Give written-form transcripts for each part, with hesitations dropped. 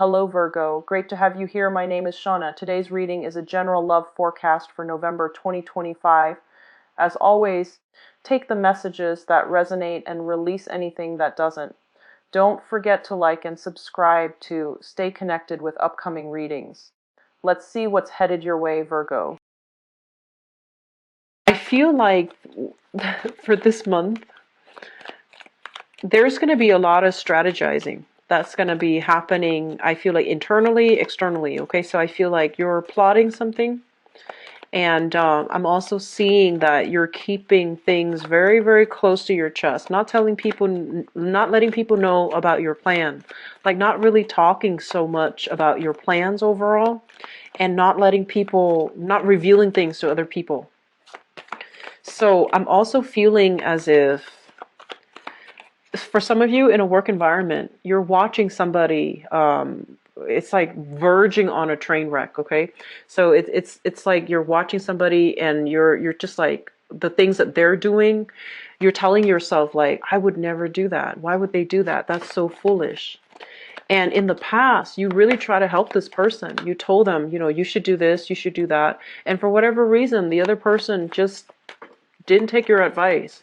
Hello Virgo, great to have you here. My name is Shauna. Today's reading is a general love forecast for November 2025. As always, take the messages that resonate and release anything that doesn't. Don't forget to like and subscribe to stay connected with upcoming readings. Let's see what's headed your way, Virgo. I feel like for this month, there's going to be a lot of strategizing that's going to be happening. I feel like internally, externally. Okay, so I feel like you're plotting something, and I'm also seeing that you're keeping things very, very close to your chest, not telling people, not letting people know about your plan, like not really talking so much about your plans overall, and not letting people, not revealing things to other people. So I'm also feeling as if, for some of you in a work environment, you're watching somebody, it's like verging on a train wreck. Okay, so it's like you're watching somebody and you're just like, the things that they're doing, you're telling yourself like, I would never do that. Why would they do that? That's so foolish. And in the past, you really try to help this person. You told them, you should do this, you should do that, and for whatever reason, the other person just didn't take your advice.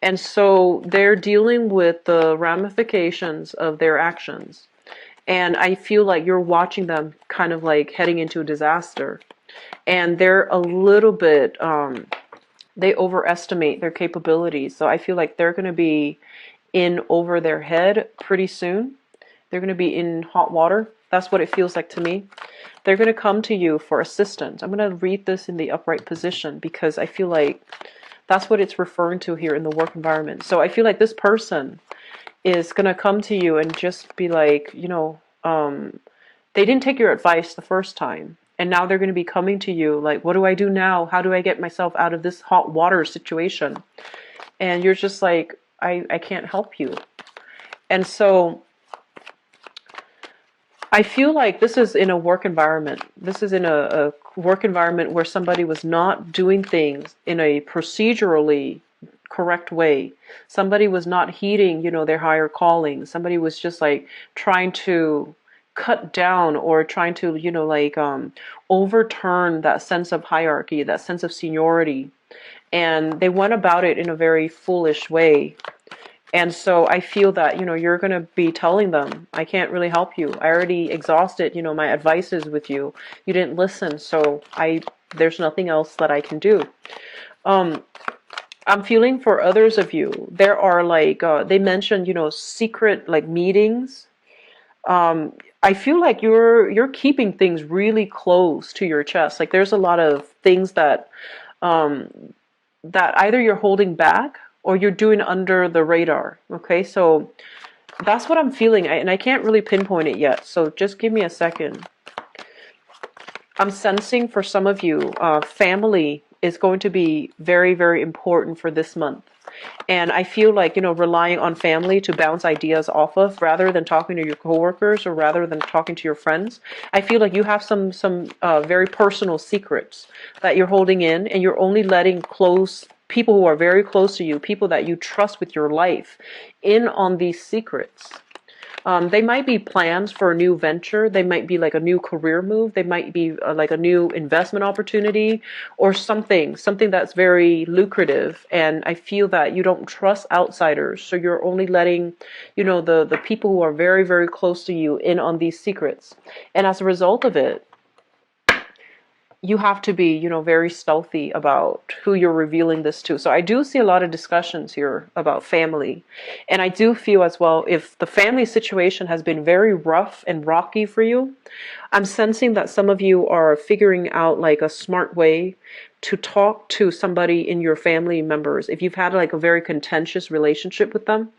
And so they're dealing with the ramifications of their actions. And I feel like you're watching them kind of like heading into a disaster. And they're a little bit, they overestimate their capabilities. So I feel like they're going to be in over their head pretty soon. They're going to be in hot water. That's what it feels like to me. They're going to come to you for assistance. I'm going to read this in the upright position because I feel like that's what it's referring to here in the work environment. So I feel like this person is going to come to you and just be like, they didn't take your advice the first time. And now they're going to be coming to you like, what do I do now? How do I get myself out of this hot water situation? And you're just like, I can't help you. And so I feel like this is in a work environment. This is in a work environment where somebody was not doing things in a procedurally correct way. Somebody was not heeding, their higher calling. Somebody was just like trying to cut down or trying to, overturn that sense of hierarchy, that sense of seniority. And they went about it in a very foolish way. And so I feel that, you're going to be telling them, I can't really help you. I already exhausted, my advices with you. You didn't listen. So there's nothing else that I can do. I'm feeling for others of you. There are like, they mentioned, secret like meetings. I feel like you're keeping things really close to your chest. Like there's a lot of things that, that either you're holding back or you're doing under the radar. Okay, so that's what I'm feeling, and I can't really pinpoint it yet, so just give me a second. I'm sensing for some of you, family is going to be very, very important for this month. And I feel like, relying on family to bounce ideas off of rather than talking to your coworkers or rather than talking to your friends. I feel like you have some very personal secrets that you're holding in, and you're only letting people who are very close to you, people that you trust with your life, in on these secrets. They might be plans for a new venture. They might be like a new career move. They might be like a new investment opportunity or something that's very lucrative. And I feel that you don't trust outsiders. So you're only letting, the people who are very, very close to you in on these secrets. And as a result of it, you have to be, very stealthy about who you're revealing this to. So I do see a lot of discussions here about family. And I do feel as well, if the family situation has been very rough and rocky for you, I'm sensing that some of you are figuring out like a smart way to talk to somebody in your family members. If you've had like a very contentious relationship with them,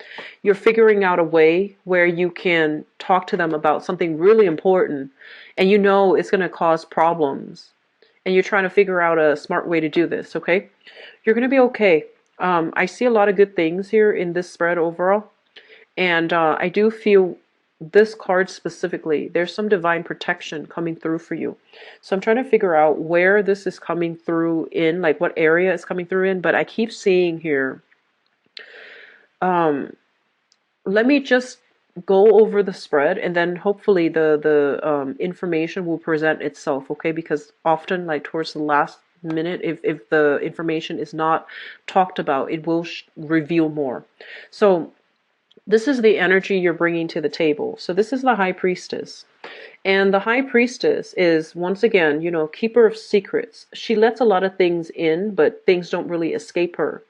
you're figuring out a way where you can talk to them about something really important, and it's going to cause problems. And you're trying to figure out a smart way to do this, okay? You're going to be okay. I see a lot of good things here in this spread overall. And I do feel this card specifically, there's some divine protection coming through for you. So I'm trying to figure out where this is coming through in, like what area it's coming through in. But I keep seeing here, let me just go over the spread, and then hopefully the information will present itself, okay? Because often, like towards the last minute, if the information is not talked about, it will reveal more. So this is the energy you're bringing to the table. So this is the high priestess. And the high priestess is, once again, keeper of secrets. She lets a lot of things in, but things don't really escape her.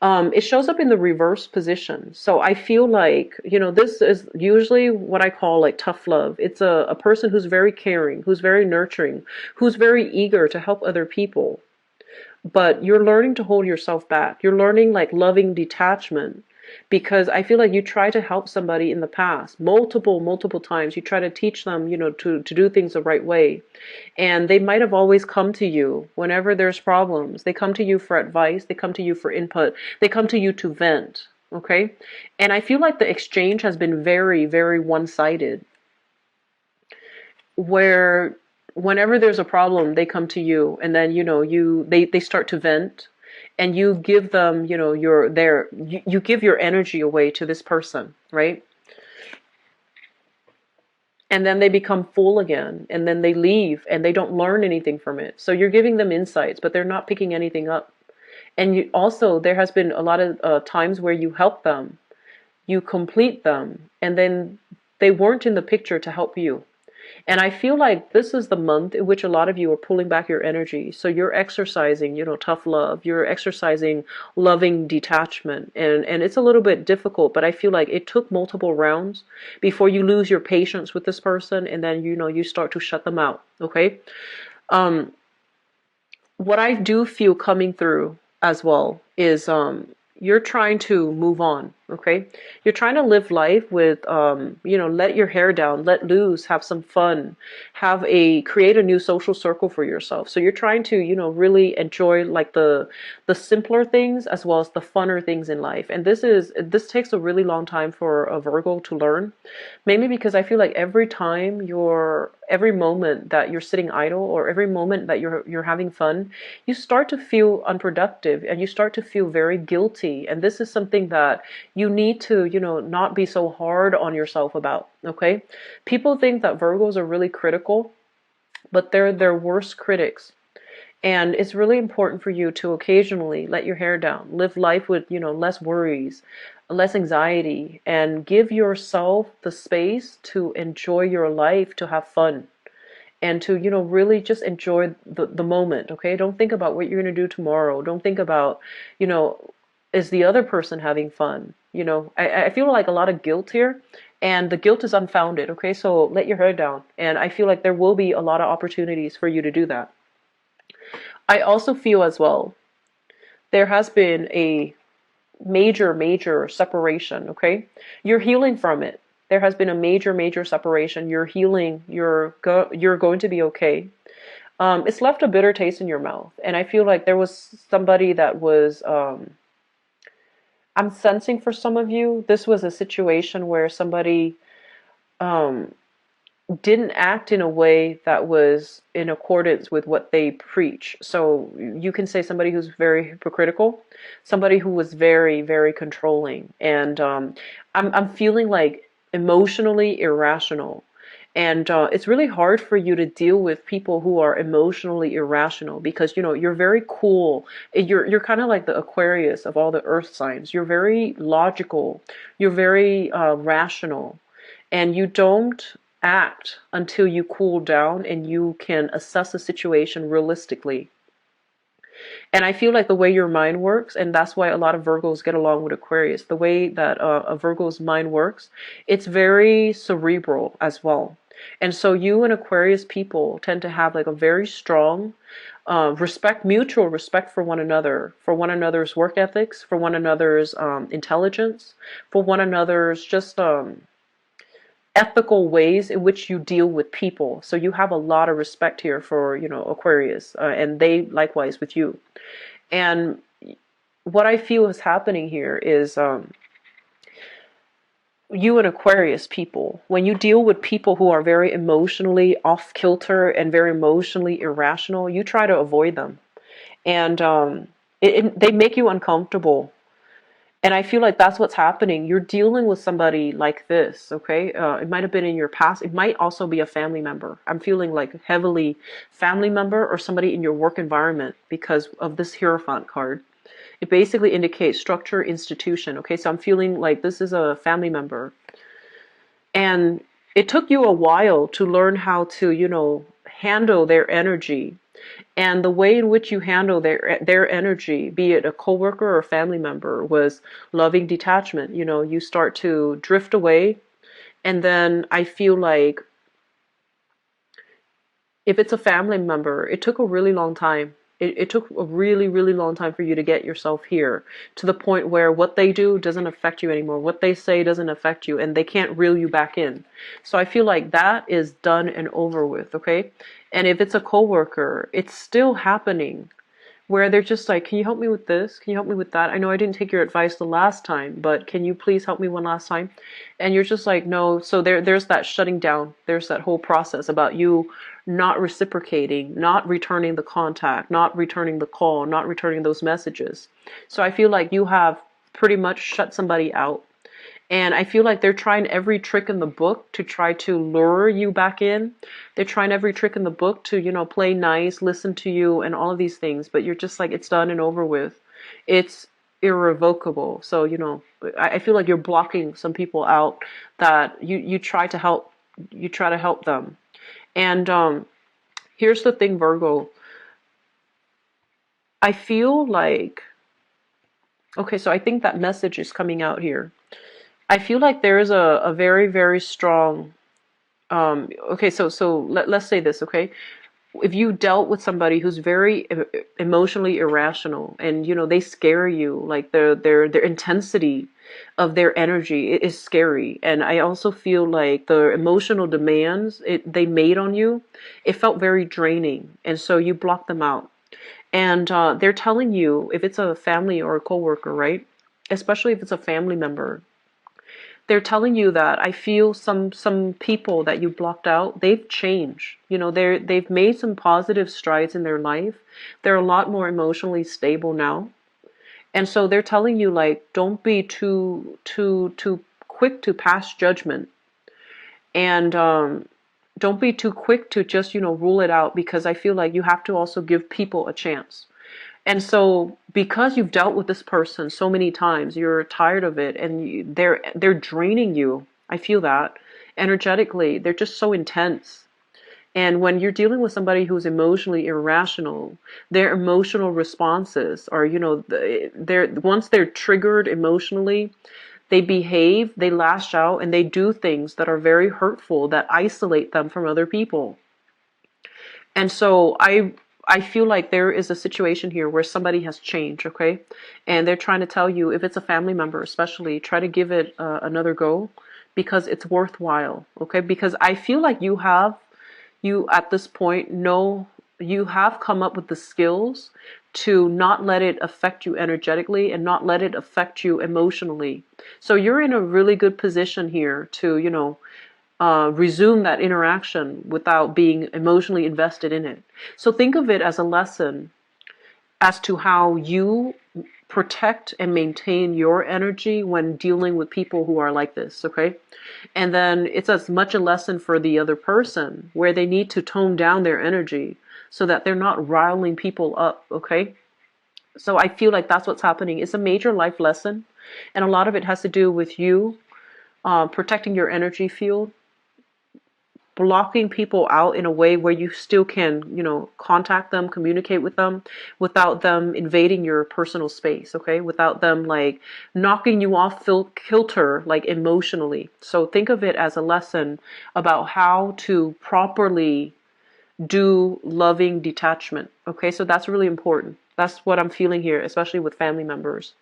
It shows up in the reverse position. So I feel like, this is usually what I call like tough love. It's a person who's very caring, who's very nurturing, who's very eager to help other people. But you're learning to hold yourself back. You're learning like loving detachment, because I feel like you try to help somebody in the past multiple times. You try to teach them, to do things the right way. And they might have always come to you whenever there's problems. They come to you for advice. They come to you for input. They come to you to vent. Okay. And I feel like the exchange has been very, very one-sided, where whenever there's a problem, they come to you, and then, they start to vent, and you give them, you give your energy away to this person, right? And then they become full again, and then they leave and they don't learn anything from it. So you're giving them insights, but they're not picking anything up. And also, there has been a lot of times where you help them, you complete them, and then they weren't in the picture to help you. And I feel like this is the month in which a lot of you are pulling back your energy. So you're exercising, tough love. You're exercising loving detachment. And it's a little bit difficult, but I feel like it took multiple rounds before you lose your patience with this person, and then, you start to shut them out. Okay. Um, what I do feel coming through as well is you're trying to move on, okay? You're trying to live life with let your hair down, let loose, have some fun, create a new social circle for yourself. So you're trying to, really enjoy like the simpler things as well as the funner things in life. And this takes a really long time for a Virgo to learn, mainly because I feel like every moment that you're sitting idle, or every moment that you're having fun, you start to feel unproductive, and you start to feel very guilty. And this is something that you need to, not be so hard on yourself about. Okay. People think that Virgos are really critical, but they're their worst critics. And it's really important for you to occasionally let your hair down, live life with, less worries, less anxiety, and give yourself the space to enjoy your life, to have fun, and to, really just enjoy the moment. Okay. Don't think about what you're going to do tomorrow. Don't think about, you know, is the other person having fun? I feel like a lot of guilt here, and the guilt is unfounded. Okay. So let your hair down. And I feel like there will be a lot of opportunities for you to do that. I also feel as well, there has been a major separation, okay? You're healing from it. There has been a major separation. You're healing. You're going to be okay. It's left a bitter taste in your mouth. And I feel like there was somebody that was, I'm sensing for some of you, this was a situation where somebody um, didn't act in a way that was in accordance with what they preach. So you can say somebody who's very hypocritical, somebody who was very controlling, and I'm feeling like emotionally irrational. And it's really hard for you to deal with people who are emotionally irrational, because you're very cool. You're kind of like the Aquarius of all the earth signs. You're very logical. You're very rational, and you don't act until you cool down and you can assess a situation realistically. And I feel like the way your mind works, and that's why a lot of Virgos get along with Aquarius, the way that a Virgo's mind works, it's very cerebral as well. And so you and Aquarius people tend to have like a very strong mutual respect for one another's work ethics, for one another's intelligence, for one another's just ethical ways in which you deal with people. So you have a lot of respect here for, Aquarius, and they likewise with you. And what I feel is happening here is you and Aquarius people, when you deal with people who are very emotionally off kilter and very emotionally irrational, you try to avoid them. And they make you uncomfortable. And I feel like that's what's happening. You're dealing with somebody like this, okay? It might have been in your past. It might also be a family member. I'm feeling like heavily family member or somebody in your work environment because of this Hierophant card. It basically indicates structure, institution, okay? So I'm feeling like this is a family member. And it took you a while to learn how to, handle their energy. And the way in which you handle their energy, be it a coworker or a family member, was loving detachment. You start to drift away, and then I feel like if it's a family member, it took a really long time. It took a really, really long time for you to get yourself here to the point where what they do doesn't affect you anymore. What they say doesn't affect you, and they can't reel you back in. So I feel like that is done and over with, okay? And if it's a coworker, it's still happening where they're just like, can you help me with this? Can you help me with that? I know I didn't take your advice the last time, but can you please help me one last time? And you're just like, no. So there's that shutting down. There's that whole process about you not reciprocating, not returning the contact, not returning the call, not returning those messages. So I feel like you have pretty much shut somebody out. And I feel like they're trying every trick in the book to try to lure you back in. They're trying every trick in the book to, play nice, listen to you, and all of these things. But you're just like, it's done and over with. It's irrevocable. So, I feel like you're blocking some people out that you try to help. You try to help them. And here's the thing, Virgo. I feel like, okay, so I think that message is coming out here. I feel like there is a very, very strong, okay, so let's say this, okay? If you dealt with somebody who's very emotionally irrational and, they scare you, like their intensity of their energy is scary. And I also feel like the emotional demands they made on you, it felt very draining. And so you block them out. And they're telling you, if it's a family or a coworker, right? Especially if it's a family member, they're telling you that I feel some people that you blocked out, they've changed. They've made some positive strides in their life. They're a lot more emotionally stable now. And so they're telling you, like, don't be too quick to pass judgment. And don't be too quick to just, rule it out, because I feel like you have to also give people a chance. And so, because you've dealt with this person so many times, you're tired of it, and they're draining you. I feel that energetically, they're just so intense. And when you're dealing with somebody who's emotionally irrational, their emotional responses are, they're once they're triggered emotionally, they behave, they lash out, and they do things that are very hurtful, that isolate them from other people. And so I feel like there is a situation here where somebody has changed, okay? And they're trying to tell you, if it's a family member especially, try to give it another go, because it's worthwhile, okay? Because I feel like you at this point know, you have come up with the skills to not let it affect you energetically and not let it affect you emotionally. So you're in a really good position here to, resume that interaction without being emotionally invested in it. So think of it as a lesson as to how you protect and maintain your energy when dealing with people who are like this, okay? And then it's as much a lesson for the other person where they need to tone down their energy so that they're not riling people up, okay? So I feel like that's what's happening. It's a major life lesson, and a lot of it has to do with you protecting your energy field, blocking people out in a way where you still can, contact them, communicate with them without them invading your personal space, okay? Without them like knocking you off kilter, like emotionally. So think of it as a lesson about how to properly do loving detachment, okay? So that's really important. That's what I'm feeling here, especially with family members.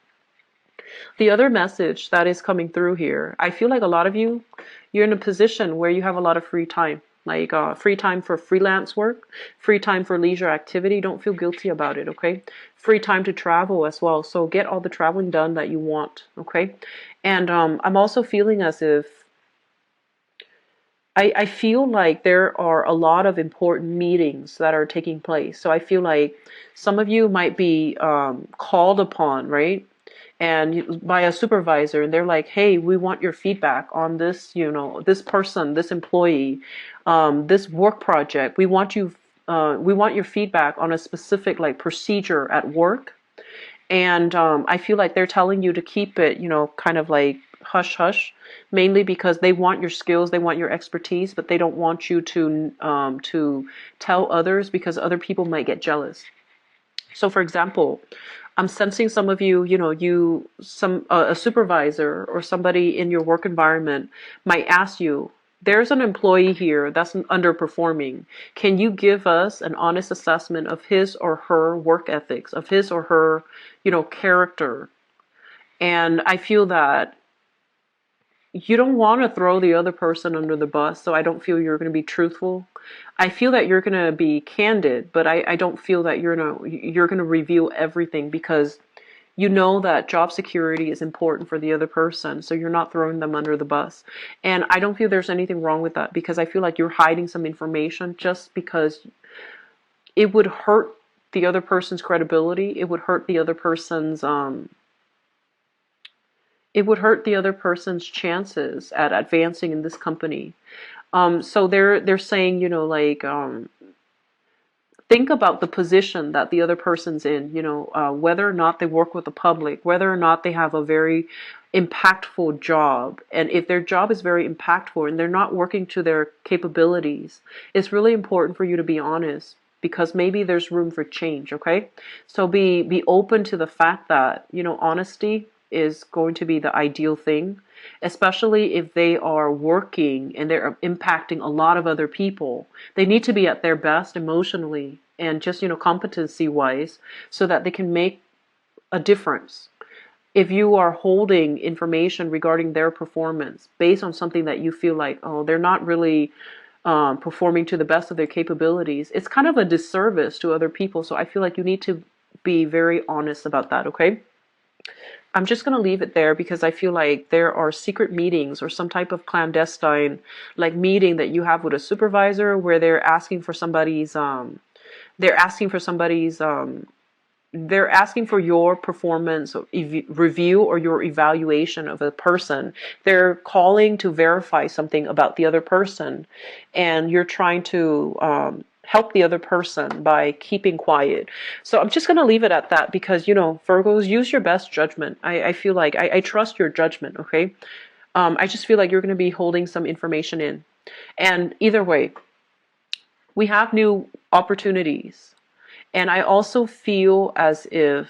The other message that is coming through here, I feel like a lot of you, you're in a position where you have a lot of free time, like free time for freelance work, free time for leisure activity. Don't feel guilty about it, okay? Free time to travel as well. So get all the traveling done that you want, okay? And I'm also feeling as if I feel like there are a lot of important meetings that are taking place. So I feel like some of you might be called upon, right? and by a supervisor, and they're like, hey, we want your feedback on this, this person, this employee, this work project. We want your feedback on a specific like procedure at work. And I feel like they're telling you to keep it, kind of like hush hush, mainly because they want your skills, they want your expertise, but they don't want you to tell others because other people might get jealous. So, for example, I'm sensing some of you, a supervisor or somebody in your work environment might ask you, there's an employee here that's underperforming. Can you give us an honest assessment of his or her work ethics, of his or her, character? And I feel that you don't want to throw the other person under the bus, so I don't feel you're going to be truthful. I feel that you're going to be candid, but I don't feel that you're going to reveal everything because you know that job security is important for the other person, so you're not throwing them under the bus. And I don't feel there's anything wrong with that because I feel like you're hiding some information just because it would hurt the other person's credibility. It would hurt the other person's chances at advancing in this company. So they're saying, think about the position that the other person's in, whether or not they work with the public, whether or not they have a very impactful job. And if their job is very impactful and they're not working to their capabilities, it's really important for you to be honest because maybe there's room for change, okay? So be open to the fact that, honesty is going to be the ideal thing, especially if they are working and they're impacting a lot of other people. They need to be at their best emotionally and just, competency wise so that they can make a difference. If you are holding information regarding their performance based on something that you feel like, oh, they're not really performing to the best of their capabilities, it's kind of a disservice to other people. So I feel like you need to be very honest about that, okay? I'm just going to leave it there because I feel like there are secret meetings or some type of clandestine like meeting that you have with a supervisor where they're asking for somebody's they're asking for your performance review or your evaluation of a person. They're calling to verify something about the other person, and you're trying to help the other person by keeping quiet. So I'm just going to leave it at that because, Virgos, use your best judgment. I feel like I trust your judgment, okay? I just feel like you're going to be holding some information in. And either way, we have new opportunities. And I also feel as if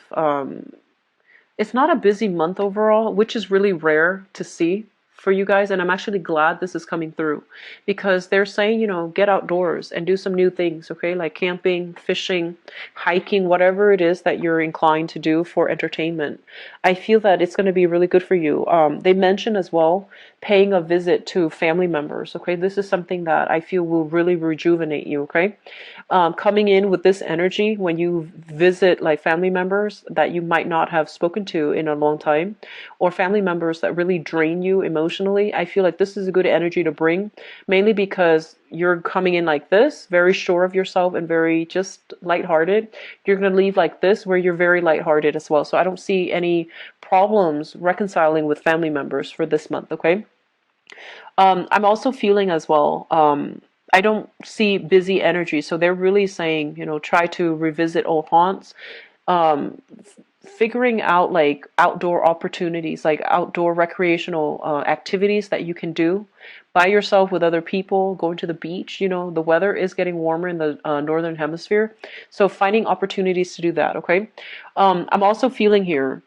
it's not a busy month overall, which is really rare to see for you guys. And I'm actually glad this is coming through because they're saying, get outdoors and do some new things, okay? Like camping, fishing, hiking, whatever it is that you're inclined to do for entertainment. I feel that it's going to be really good for you. They mentioned as well paying a visit to family members, okay? This is something that I feel will really rejuvenate you, okay? Coming in with this energy when you visit like family members that you might not have spoken to in a long time, or family members that really drain you emotionally, I feel like this is a good energy to bring, mainly because you're coming in like this, very sure of yourself and very just lighthearted. You're going to leave like this where you're very lighthearted as well. So I don't see any problems reconciling with family members for this month, okay? I'm also feeling as well, I don't see busy energy. So they're really saying, try to revisit old haunts, figuring out like outdoor opportunities, like outdoor recreational activities that you can do by yourself with other people, going to the beach. The weather is getting warmer in the northern hemisphere. So finding opportunities to do that, okay? I'm also feeling here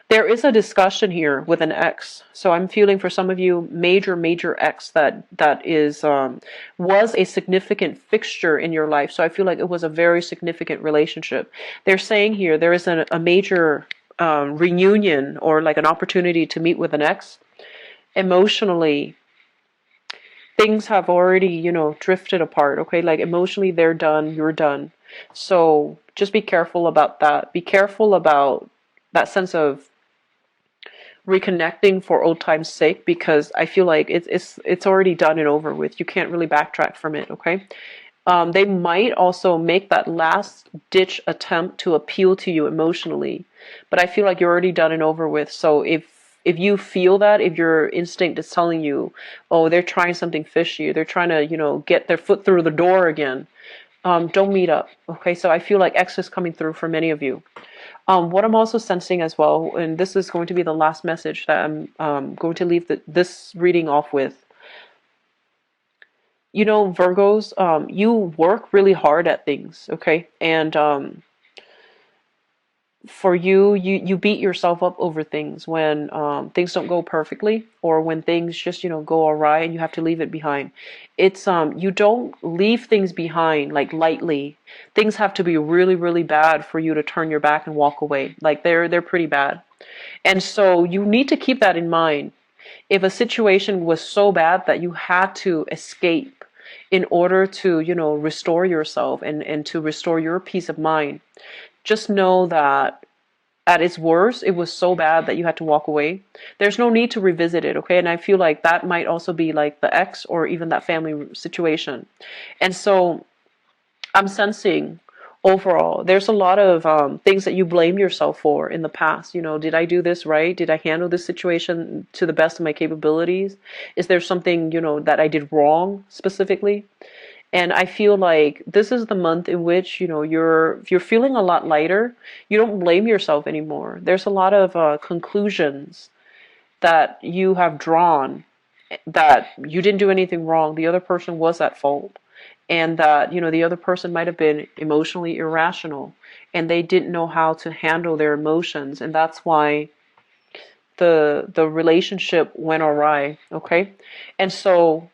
there is a discussion here with an ex. So I'm feeling for some of you major ex that is was a significant fixture in your life. So I feel like it was a very significant relationship. They're saying here there is a major reunion or like an opportunity to meet with an ex. Emotionally, things have already, drifted apart. Okay, like emotionally they're done, you're done. So just be careful about that. Be careful about that sense of reconnecting for old time's sake because I feel like it's already done and over with. You can't really backtrack from it, okay? They might also make that last ditch attempt to appeal to you emotionally, but I feel like you're already done and over with. So if you feel that, if your instinct is telling you, oh, they're trying something fishy, they're trying to, get their foot through the door again, don't meet up. Okay, so I feel like X is coming through for many of you. What I'm also sensing as well, and this is going to be the last message that I'm going to leave this reading off with. Virgos, you work really hard at things, okay? And for you beat yourself up over things when things don't go perfectly, or when things just go awry and you have to leave it behind. It's you don't leave things behind like lightly. Things have to be really, really bad for you to turn your back and walk away. Like they're pretty bad. And so you need to keep that in mind. If a situation was so bad that you had to escape in order to restore yourself and to restore your peace of mind, just know that at its worst, it was so bad that you had to walk away. There's no need to revisit it, okay? And I feel like that might also be like the ex or even that family situation. And so I'm sensing overall, there's a lot of things that you blame yourself for in the past. Did I do this right? Did I handle this situation to the best of my capabilities? Is there something, that I did wrong specifically? And I feel like this is the month in which you're feeling a lot lighter. You don't blame yourself anymore. There's a lot of conclusions that you have drawn that you didn't do anything wrong. The other person was at fault, and that the other person might have been emotionally irrational, and they didn't know how to handle their emotions, and that's why the relationship went awry. Okay, and so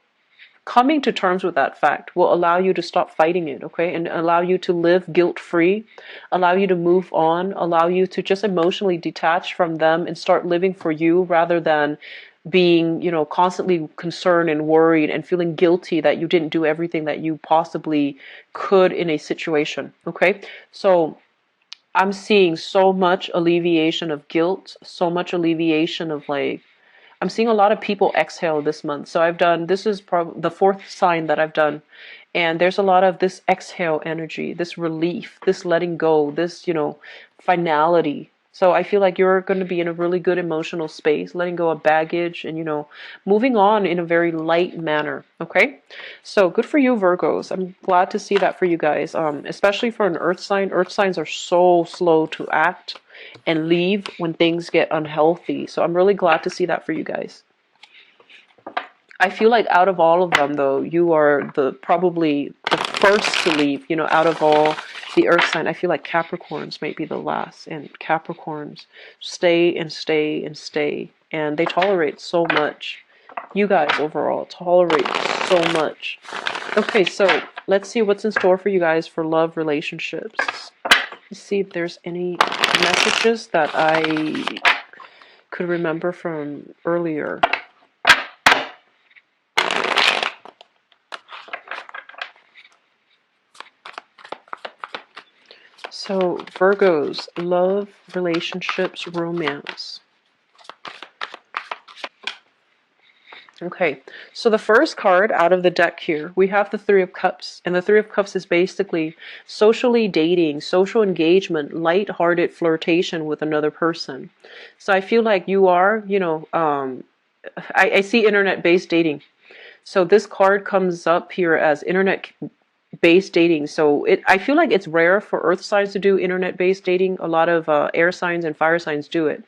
coming to terms with that fact will allow you to stop fighting it, okay? And allow you to live guilt-free, allow you to move on, allow you to just emotionally detach from them and start living for you rather than being, constantly concerned and worried and feeling guilty that you didn't do everything that you possibly could in a situation, okay? So I'm seeing so much alleviation of guilt, so much alleviation of I'm seeing a lot of people exhale this month. So this is probably the fourth sign that I've done. And there's a lot of this exhale energy, this relief, this letting go, this, finality. So I feel like you're going to be in a really good emotional space, letting go of baggage and, moving on in a very light manner. Okay. So good for you, Virgos. I'm glad to see that for you guys. Especially for an earth sign. Earth signs are so slow to act and leave when things get unhealthy. So I'm really glad to see that for you guys. I feel like out of all of them, though, you are probably the first to leave. Out of all the earth sign, I feel like Capricorns might be the last. And Capricorns stay and stay and stay. And they tolerate so much. You guys overall tolerate so much. Okay, so let's see what's in store for you guys for love relationships. Let's see if there's any messages that I could remember from earlier. So, Virgos, love, relationships, romance. Okay, so the first card out of the deck here, we have the Three of Cups. And the Three of Cups is basically socially dating, social engagement, light-hearted flirtation with another person. So I feel like you are, I see internet-based dating. So this card comes up here as internet-based dating. So I feel like it's rare for earth signs to do internet-based dating. A lot of air signs and fire signs do it.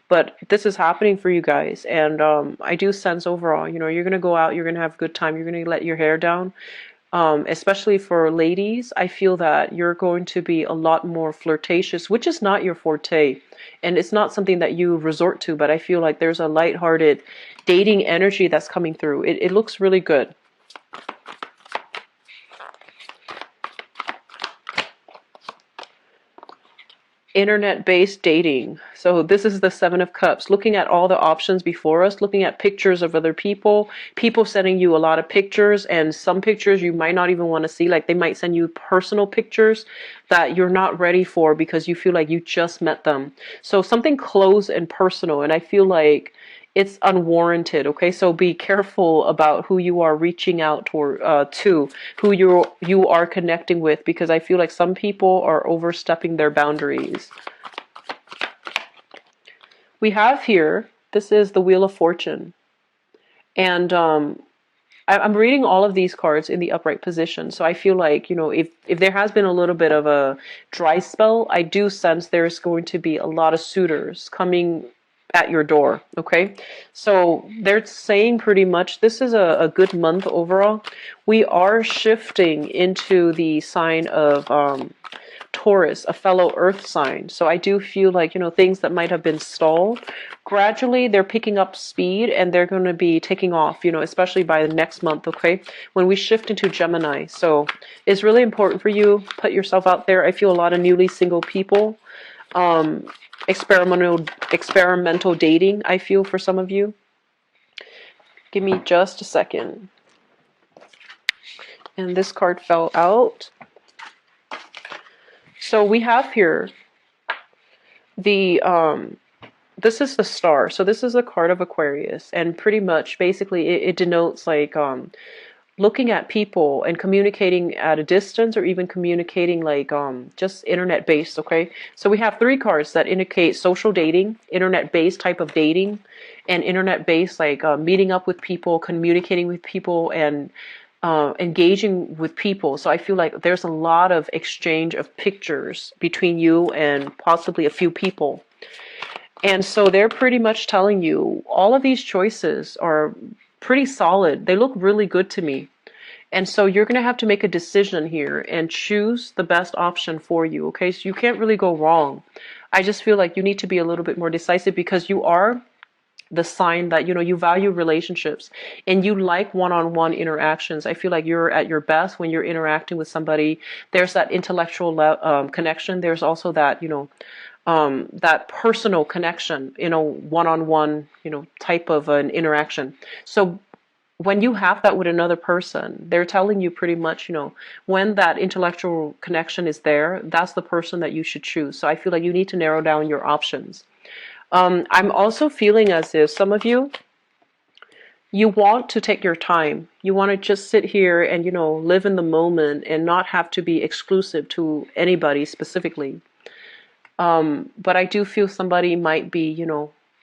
But this is happening for you guys. And I do sense overall, you're going to go out, you're going to have a good time, you're going to let your hair down. Especially for ladies, I feel that you're going to be a lot more flirtatious, which is not your forte. And it's not something that you resort to, but I feel like there's a lighthearted dating energy that's coming through. It looks really good. Internet-based dating. So this is the Seven of Cups, looking at all the options before us, looking at pictures of other people sending you a lot of pictures, and some pictures you might not even want to see. Like they might send you personal pictures that you're not ready for because you feel like you just met them. So something close and personal. And I feel like it's unwarranted. Okay, so be careful about who you are reaching out to, who you are connecting with, because I feel like some people are overstepping their boundaries. We have here, this is the Wheel of Fortune, and I'm reading all of these cards in the upright position. So I feel like, if there has been a little bit of a dry spell, I do sense there's going to be a lot of suitors coming at your door. Okay. So they're saying pretty much this is a good month overall. We are shifting into the sign of Taurus, a fellow earth sign. So I do feel like, things that might have been stalled, gradually they're picking up speed and they're going to be taking off, especially by the next month, okay? When we shift into Gemini. So it's really important for you, put yourself out there. I feel a lot of newly single people, experimental dating, I feel for some of you. Give me just a second. And this card fell out. So we have here the this is the star. So this is a card of Aquarius, and pretty much basically it denotes like looking at people and communicating at a distance, or even communicating like just internet based. Okay, so we have three cards that indicate social dating, internet based type of dating, and internet based like meeting up with people, communicating with people, and engaging with people. So I feel like there's a lot of exchange of pictures between you and possibly a few people. And so they're pretty much telling you all of these choices are pretty solid. They look really good to me. And so you're going to have to make a decision here and choose the best option for you. Okay, so you can't really go wrong. I just feel like you need to be a little bit more decisive, because you are the sign that you value relationships and you like one-on-one interactions. I feel like you're at your best when you're interacting with somebody. There's that intellectual connection. There's also that that personal connection, one-on-one, type of an interaction. So when you have that with another person, they're telling you pretty much, when that intellectual connection is there, that's the person that you should choose. So I feel like you need to narrow down your options. I'm also feeling as if some of you want to take your time. You want to just sit here and, live in the moment and not have to be exclusive to anybody specifically. But I do feel somebody might be,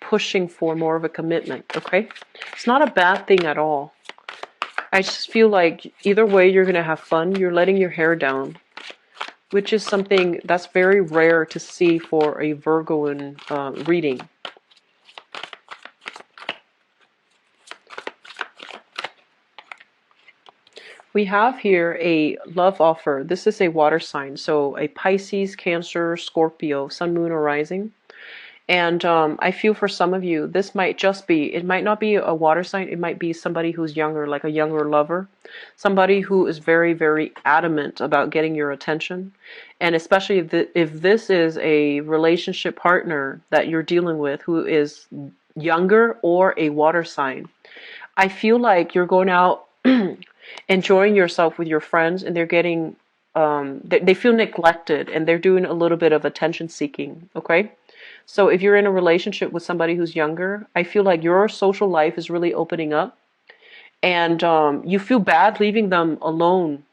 pushing for more of a commitment, okay? It's not a bad thing at all. I just feel like either way you're going to have fun. You're letting your hair down, which is something that's very rare to see for a Virgoan reading. We have here a love offer. This is a water sign, so a Pisces, Cancer, Scorpio, Sun, Moon, or Rising. And I feel for some of you, this might just be, it might not be a water sign, it might be somebody who's younger, like a younger lover. Somebody who is very, very adamant about getting your attention. And especially if this is a relationship partner that you're dealing with who is younger or a water sign. I feel like you're going out enjoying yourself with your friends, and they're getting, they feel neglected, and they're doing a little bit of attention seeking, okay? So if you're in a relationship with somebody who's younger, I feel like your social life is really opening up, and you feel bad leaving them alone.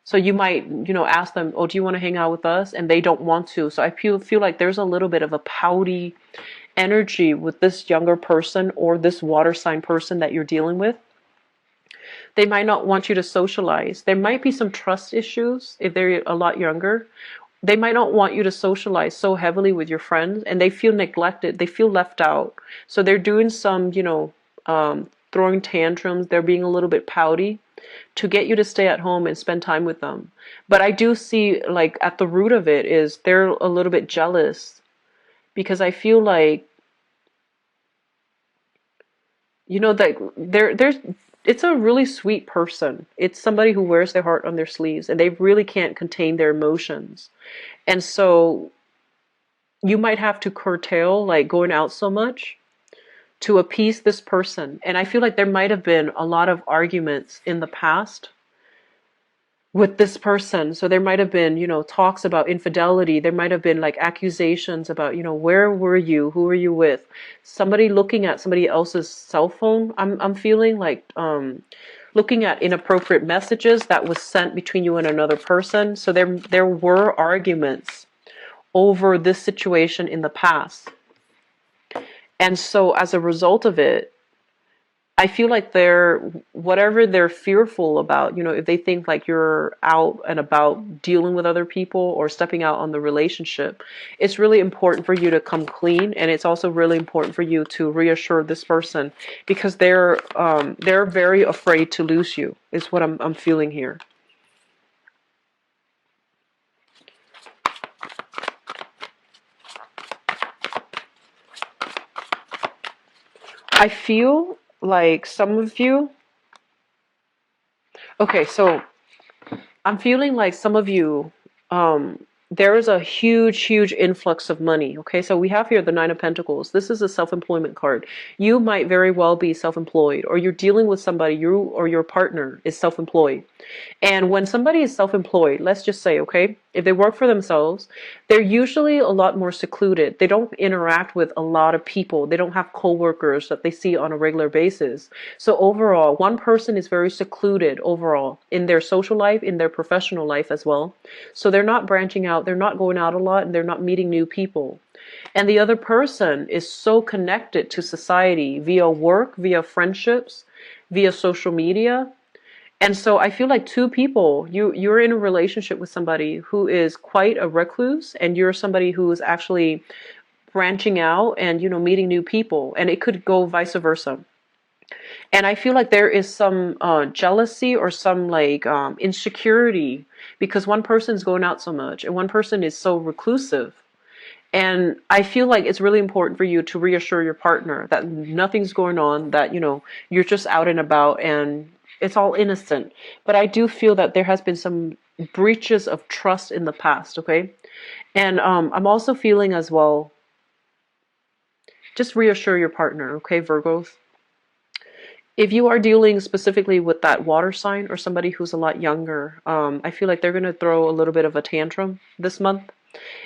So you might, ask them, oh, do you want to hang out with us? And they don't want to. So I feel like there's a little bit of a pouty energy with this younger person or this water sign person that you're dealing with. They might not want you to socialize. There might be some trust issues if they're a lot younger. They might not want you to socialize so heavily with your friends, and they feel neglected. They feel left out. So they're doing some, throwing tantrums. They're being a little bit pouty to get you to stay at home and spend time with them. But I do see, like, at the root of it is they're a little bit jealous, because I feel like, that there's it's a really sweet person. It's somebody who wears their heart on their sleeves, and they really can't contain their emotions. And so you might have to curtail like going out so much to appease this person. And I feel like there might have been a lot of arguments in the past with this person. So there might have been, talks about infidelity. There might have been like accusations about, where were you? Who were you with? Somebody looking at somebody else's cell phone. I'm feeling like looking at inappropriate messages that was sent between you and another person. So there were arguments over this situation in the past. And so as a result of it, I feel like whatever they're fearful about, if they think like you're out and about dealing with other people or stepping out on the relationship, it's really important for you to come clean. And it's also really important for you to reassure this person, because they're very afraid to lose you, is what I'm feeling here. I feel like some of you, okay, so I'm feeling like some of you, there is a huge, huge influx of money. Okay, so we have here the Nine of Pentacles. This is a self-employment card. You might very well be self-employed, or you're dealing with somebody, you or your partner is self-employed. And when somebody is self-employed, let's just say, okay, if they work for themselves, they're usually a lot more secluded. They don't interact with a lot of people. They don't have coworkers that they see on a regular basis. So overall, one person is very secluded overall in their social life, in their professional life as well. So they're not branching out, they're not going out a lot, and they're not meeting new people. And the other person is so connected to society via work, via friendships, via social media. And so I feel like two people, you're in a relationship with somebody who is quite a recluse, and you're somebody who is actually branching out and, meeting new people, and it could go vice versa. And I feel like there is some jealousy or some like insecurity, because one person's going out so much and one person is so reclusive. And I feel like it's really important for you to reassure your partner that nothing's going on, that, you're just out and about and it's all innocent. But I do feel that there has been some breaches of trust in the past, okay? And I'm also feeling as well, just reassure your partner, okay, Virgos? If you are dealing specifically with that water sign or somebody who's a lot younger, I feel like they're going to throw a little bit of a tantrum this month.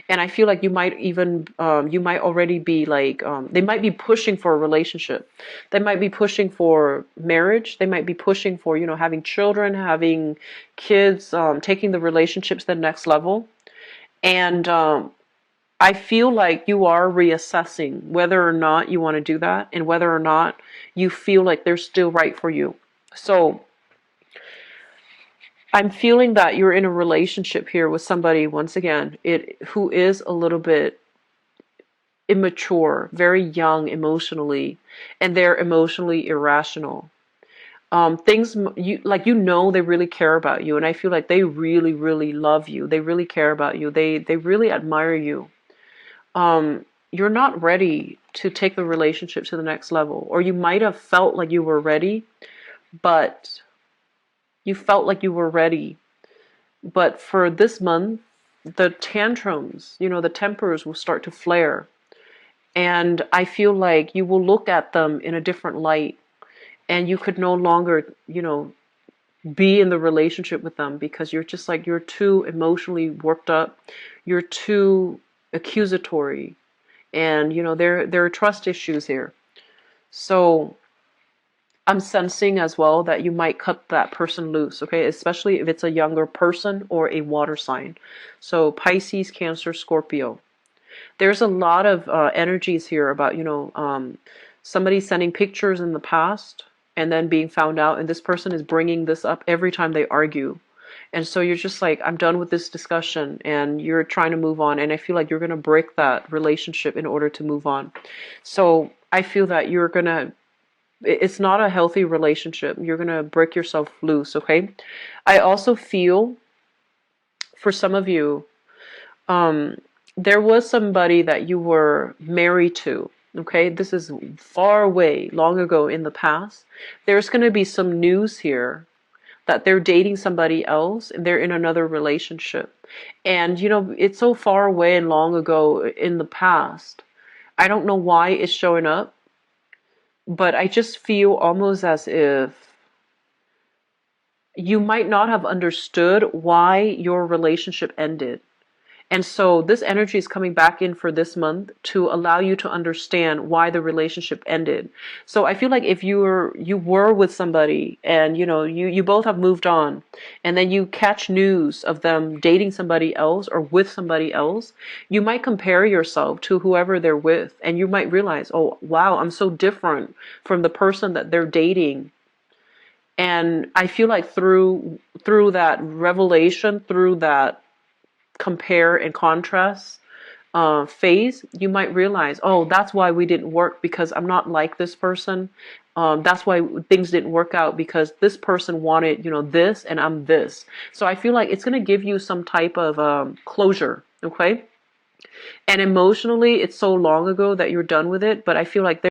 And I feel like you might even, you might already be like, they might be pushing for a relationship. They might be pushing for marriage. They might be pushing for, having children, having kids, taking the relationships to the next level. And I feel like you are reassessing whether or not you want to do that and whether or not you feel like they're still right for you. So I'm feeling that you're in a relationship here with somebody, once again, who is a little bit immature, very young emotionally, and they're emotionally irrational. Things you like, they really care about you, and I feel like they really, really love you. They really care about you. They really admire you. You're not ready to take the relationship to the next level, or you might have felt like you were ready, but you felt like you were ready. But for this month, the tantrums, the tempers will start to flare. And I feel like you will look at them in a different light, and you could no longer, be in the relationship with them, because you're just like, you're too emotionally worked up. You're too accusatory. And, there are trust issues here. So I'm sensing as well that you might cut that person loose, okay? Especially if it's a younger person or a water sign. So Pisces, Cancer, Scorpio. There's a lot of energies here about, somebody sending pictures in the past and then being found out, and this person is bringing this up every time they argue. And so you're just like, I'm done with this discussion, and you're trying to move on, and I feel like you're going to break that relationship in order to move on. So I feel that it's not a healthy relationship. You're going to break yourself loose, okay? I also feel, for some of you, there was somebody that you were married to, okay? This is far away, long ago in the past. There's going to be some news here that they're dating somebody else and they're in another relationship. And, it's so far away and long ago in the past. I don't know why it's showing up, but I just feel almost as if you might not have understood why your relationship ended. And so this energy is coming back in for this month to allow you to understand why the relationship ended. So I feel like if you were with somebody and you both have moved on, and then you catch news of them dating somebody else or with somebody else, you might compare yourself to whoever they're with, and you might realize, "Oh, wow, I'm so different from the person that they're dating." And I feel like through that revelation, through that compare and contrast phase, you might realize, oh, that's why we didn't work, because I'm not like this person. That's why things didn't work out, because this person wanted, this, and I'm this. So I feel like it's going to give you some type of closure, okay? And emotionally, it's so long ago that you're done with it, but I feel like